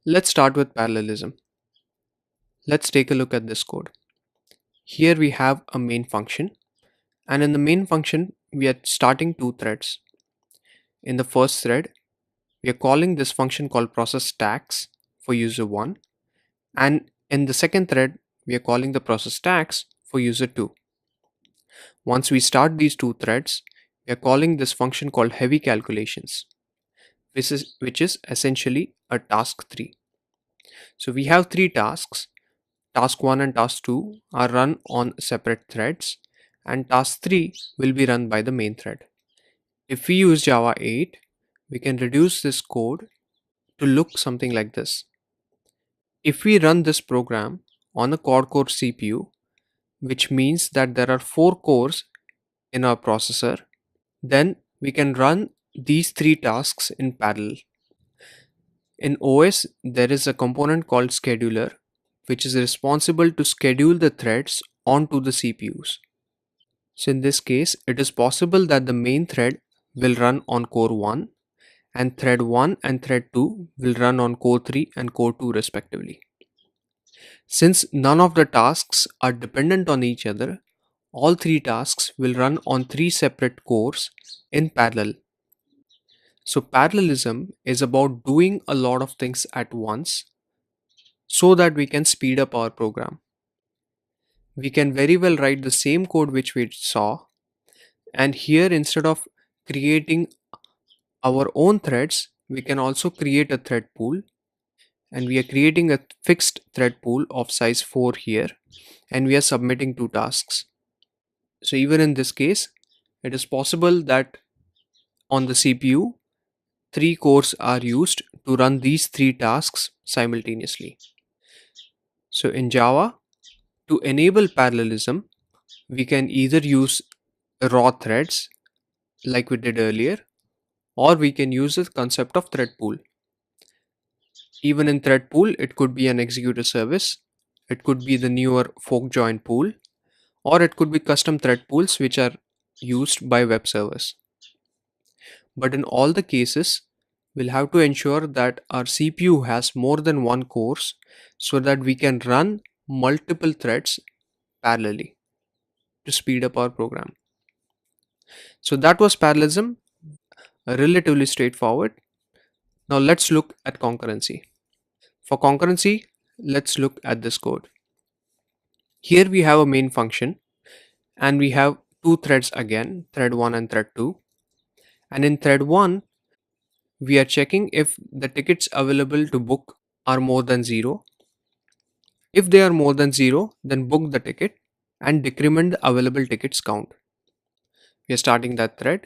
Let's start with parallelism. Let's take a look at this code. Here we have a main function, and in the main function we are starting two threads. In the first thread, we are calling this function called process tags for user 1, and in the second thread we are calling the process tags for user 2. Once we start these two threads, we are calling this function called heavy calculations, which is essentially a task 3. So we have three tasks. Task 1 and task 2 are run on separate threads, and task 3 will be run by the main thread. If we use Java 8, we can reduce this code to look something like this. If we run this program on a quad-core CPU, which means that there are 4 cores in our processor, then we can run these three tasks in parallel. In OS, there is a component called scheduler, which is responsible to schedule the threads onto the CPUs. So in this case, it is possible that the main thread will run on core 1 and thread 1 and thread 2 will run on core 3 and core 2 respectively. Since none of the tasks are dependent on each other, all three tasks will run on three separate cores in parallel. So parallelism is about doing a lot of things at once so that we can speed up our program. We can very well write the same code which we saw, and here instead of creating our own threads, we can also create a thread pool, and we are creating a fixed thread pool of size 4 here, and we are submitting two tasks. So even in this case, it is possible that on the CPU, 3 cores are used to run these 3 tasks simultaneously. So in Java, to enable parallelism, we can either use raw threads like we did earlier, or we can use the concept of thread pool. Even in thread pool, it could be an executor service, it could be the newer fork join pool, or it could be custom thread pools which are used by web servers. But in all the cases, we'll have to ensure that our CPU has more than one cores so that we can run multiple threads parallelly to speed up our program. So that was parallelism, relatively straightforward. Now let's look at concurrency. For concurrency, let's look at this code. Here we have a main function and we have two threads again, thread 1 and thread 2. And in thread 1, we are checking if the tickets available to book are more than 0. If they are more than 0, then book the ticket and decrement the available tickets count. We are starting that thread,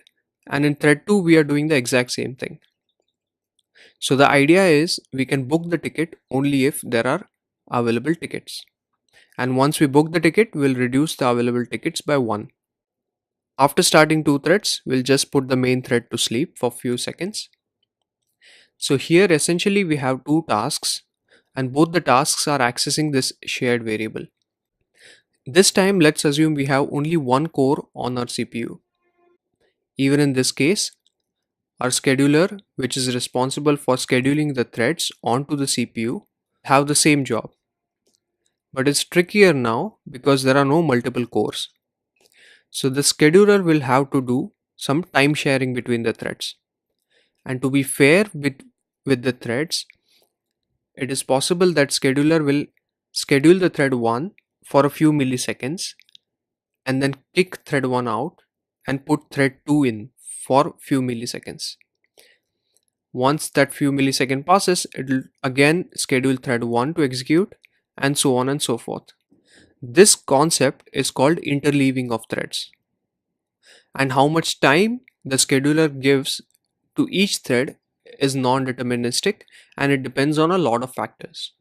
and in thread 2 we are doing the exact same thing. So the idea is we can book the ticket only if there are available tickets. And once we book the ticket, we'll reduce the available tickets by 1. After starting two threads, we'll just put the main thread to sleep for a few seconds. So here essentially we have two tasks, and both the tasks are accessing this shared variable. This time let's assume we have only one core on our CPU. Even in this case, our scheduler, which is responsible for scheduling the threads onto the CPU, have the same job. But it's trickier now because there are no multiple cores. So the scheduler will have to do some time sharing between the threads. And to be fair with the threads, it is possible that scheduler will schedule the thread 1 for a few milliseconds and then kick thread 1 out and put thread 2 in for few milliseconds. Once that few millisecond passes, it will again schedule thread 1 to execute, and so on and so forth. This concept is called interleaving of threads. And how much time the scheduler gives to each thread is non-deterministic, and it depends on a lot of factors.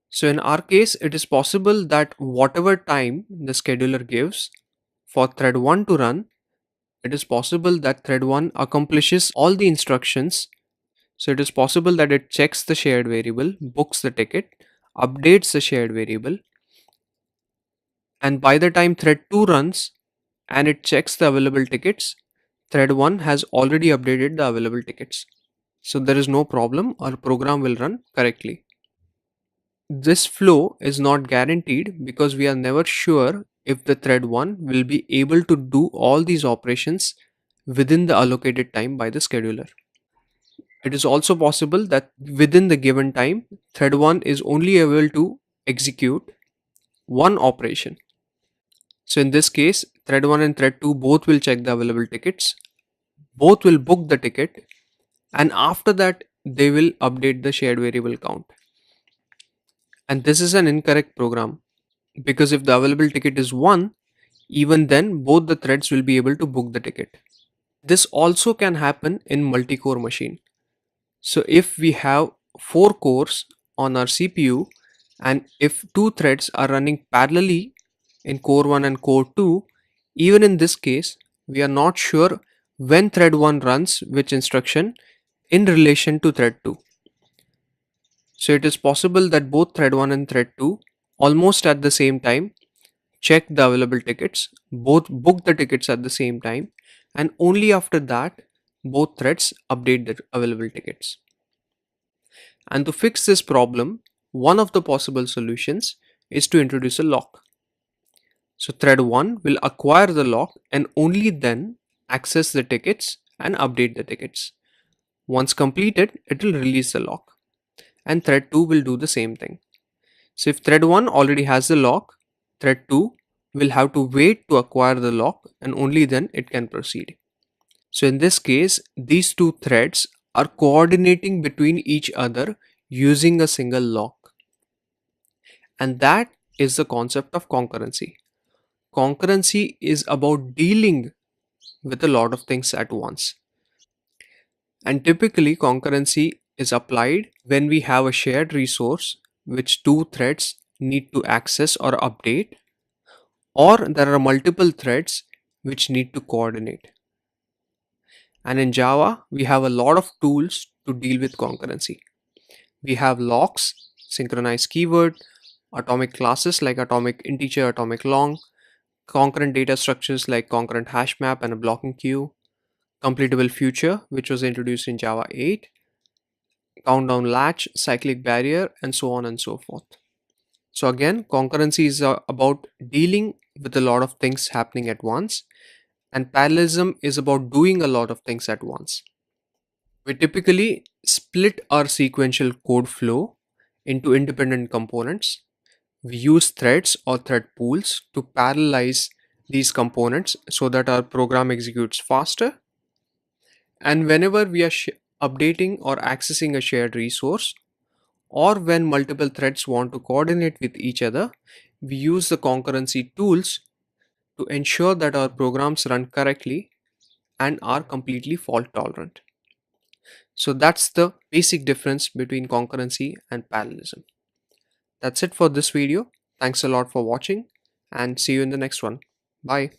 So in our case, it is possible that whatever time the scheduler gives for thread 1 to run, it is possible that thread 1 accomplishes all the instructions. So it is possible that it checks the shared variable, books the ticket, updates the shared variable, and by the time thread 2 runs and it checks the available tickets, thread 1 has already updated the available tickets. so there is no problem, our program will run correctly. This flow is not guaranteed because we are never sure if the thread 1 will be able to do all these operations within the allocated time by the scheduler. It is also possible that within the given time, thread 1 is only able to execute one operation. So in this case, thread 1 and thread 2 both will check the available tickets, both will book the ticket, and after that they will update the shared variable count. And this is an incorrect program because if the available ticket is 1, even then both the threads will be able to book the ticket. This also can happen in multi-core machine. So if we have 4 cores on our CPU and if 2 threads are running parallelly in core 1 and core 2, even in this case we are not sure when thread 1 runs which instruction in relation to thread 2. So it is possible that both thread 1 and thread 2 almost at the same time check the available tickets, both book the tickets at the same time, and only after that both threads update the available tickets. And to fix this problem, one of the possible solutions is to introduce a lock. So thread 1 will acquire the lock and only then access the tickets and update the tickets. Once completed, it will release the lock, and thread 2 will do the same thing. So if thread 1 already has the lock, thread 2 will have to wait to acquire the lock and only then it can proceed. So in this case, these two threads are coordinating between each other using a single lock. And that is the concept of concurrency. Concurrency is about dealing with a lot of things at once. And typically concurrency is applied when we have a shared resource which two threads need to access or update, or there are multiple threads which need to coordinate. And in Java, we have a lot of tools to deal with concurrency. We have locks, synchronized keyword, atomic classes like atomic integer, atomic long, concurrent data structures like concurrent hash map and a blocking queue, completable future, which was introduced in Java 8, countdown latch, cyclic barrier, and so on and so forth. So again, concurrency is about dealing with a lot of things happening at once, and parallelism is about doing a lot of things at once. We typically split our sequential code flow into independent components. We use threads or thread pools to parallelize these components so that our program executes faster. And whenever we are updating or accessing a shared resource, or when multiple threads want to coordinate with each other, we use the concurrency tools to ensure that our programs run correctly and are completely fault tolerant. So that's the basic difference between concurrency and parallelism. That's it for this video. Thanks a lot for watching and see you in the next one. Bye.